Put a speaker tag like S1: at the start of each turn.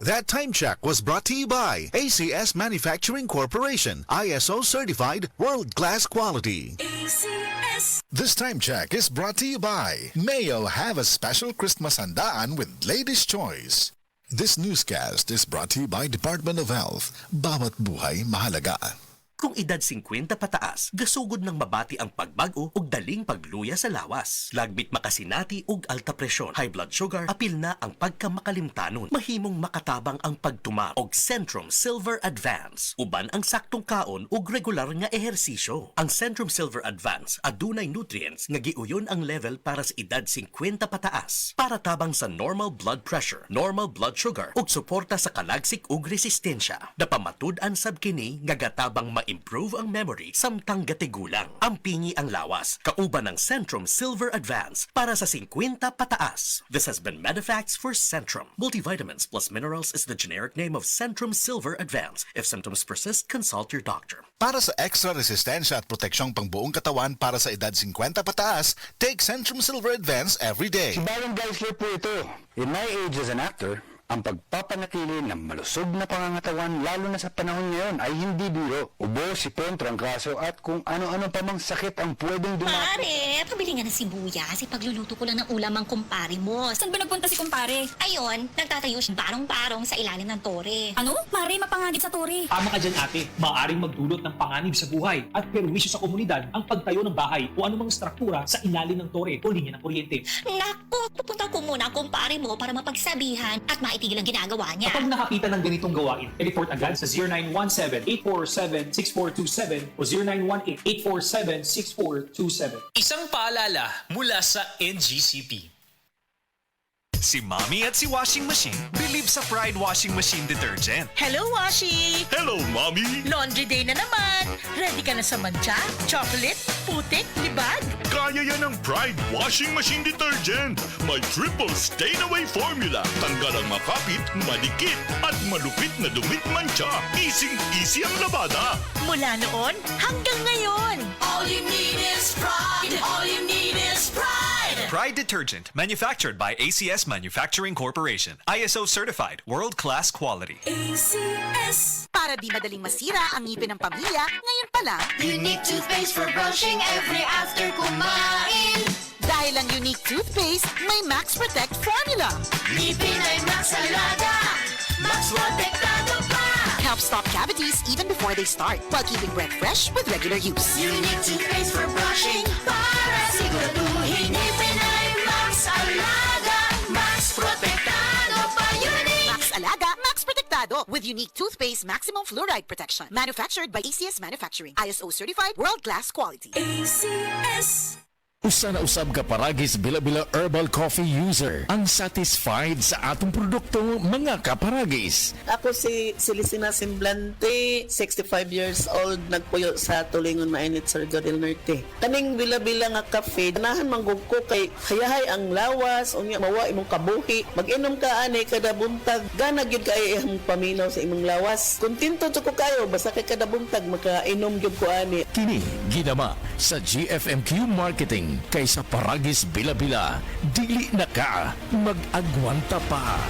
S1: That time check was brought to you by ACS Manufacturing Corporation, ISO certified world-class quality.
S2: ACS.
S1: This time check is brought to you by Mayo. Have a special Christmas handaan with Ladies' Choice. This newscast is brought to you by Department of Health. Bawat buhay mahalaga.
S3: Kung edad 50 pataas, gasugod ng mabati ang pagbago ug daling pagluya sa lawas. Lagbit makasinati ug alta presyon, high blood sugar, apil na ang pagkamakalimtanon. Mahimong makatabang ang pagtuma og Centrum Silver Advance. Uban ang saktong kaon ug regular nga ehersisyo. Ang Centrum Silver Advance adunay nutrients nga giuyon ang level para sa edad 50 pataas. Para tabang sa normal blood pressure, normal blood sugar ug suporta sa kalagsik ug resistensya. Napamatud-an sab kini nga gatabang improve ang memory samtang gatigulang. Ampingi ang lawas, kauban ng Centrum Silver Advance para sa 50 pataas. This has been Medifax for Centrum. Multivitamins plus minerals is the generic name of Centrum Silver Advance. If symptoms persist, consult your doctor.
S1: Para sa extra resistensya at proteksyong pangbuong katawan para sa edad 50 pataas, take Centrum Silver Advance every day.
S4: Si Barangay Slip po ito. In my age as an actor, ang pagpapanatili ng malusog na pangangatawan lalo na sa panahon ngayon ay hindi biro. Ubo, sipon, trangkaso at kung ano-ano pa mang sakit ang pwedeng dumako.
S2: Pare, pabili nga ng sibuyas. Pagluluto ko lang ng ulam ang kumpare mo. Saan ba nagpunta si kumpare? Ayun, nagtatayo siya barong-barong sa ilalim ng tore. Ano? Mare, mapanganib sa tore.
S5: Tama ka dyan, ate. Maaaring magdulot ng panganib sa buhay at perwisyo sa komunidad ang pagtayo ng bahay o anumang struktura sa ilalim ng tore o linya ng kuryente.
S2: Naku, pupunta ko muna ang kumpare mo para mapagsabihan at maitigil ang ginagawa niya.
S5: Kapag nakakita ng ganitong gawain, report agad sa 0917-847-6427 o 0918-847-6427.
S6: Isang paalala mula sa NGCP. Si Mommy at si Washing Machine believe sa Pride Washing Machine Detergent.
S7: Hello, Washi!
S6: Hello, Mommy!
S7: Laundry day na naman! Ready ka na sa mancha, chocolate, putik, libag?
S8: Kaya yan ang Pride Washing Machine Detergent. May triple stain-away formula. Tanggal ang makapit, malikit, at malupit na dumit mancha. Easy ang labada.
S7: Mula noon hanggang ngayon!
S2: All you need is pride! All you need is pride!
S6: Pride Detergent, manufactured by ACS Manufacturing Corporation. ISO certified, world-class quality.
S2: ACS.
S7: Para di madaling masira ang ngipin ng pamilya, ngayon pa lang,
S2: Unique toothpaste for brushing every after kumain.
S7: dahil ang unique toothpaste, may Max Protect formula.
S2: Ngipin ay Max Alaga. Max Protektado pa.
S7: Helps stop cavities even before they start, while keeping breath fresh with regular use.
S2: Unique toothpaste for brushing para siguraduhin ngipin ay Max Alaga. Max Protektado pa. Unique.
S7: Max Alaga, Max Protectado with unique toothpaste maximum fluoride protection. Manufactured by ACS Manufacturing. ISO certified, world-class quality.
S2: ACS.
S9: Usa na usab ka paragis bila-bila herbal coffee user ang satisfied sa atong produkto mga kaparagis.
S10: Ako si Celestina Semblante, 65 years old, nagpuyo sa Tulingon Mainit, Surigao del Norte. Kaning bila-bila nga kafe, ganahan manggug ko kay hayahay ang lawas, unya mawa imong kabuhi. Mag-inom ka ani kada buntag, gana gyud kay imong paminaw sa imong lawas. Kontento jud ko kayo basta kay kada buntag makainom gyud ko ani.
S9: Kini ginama sa GFMQ Marketing kaysa paragis bila-bila, dili na ka mag-agwanta pa.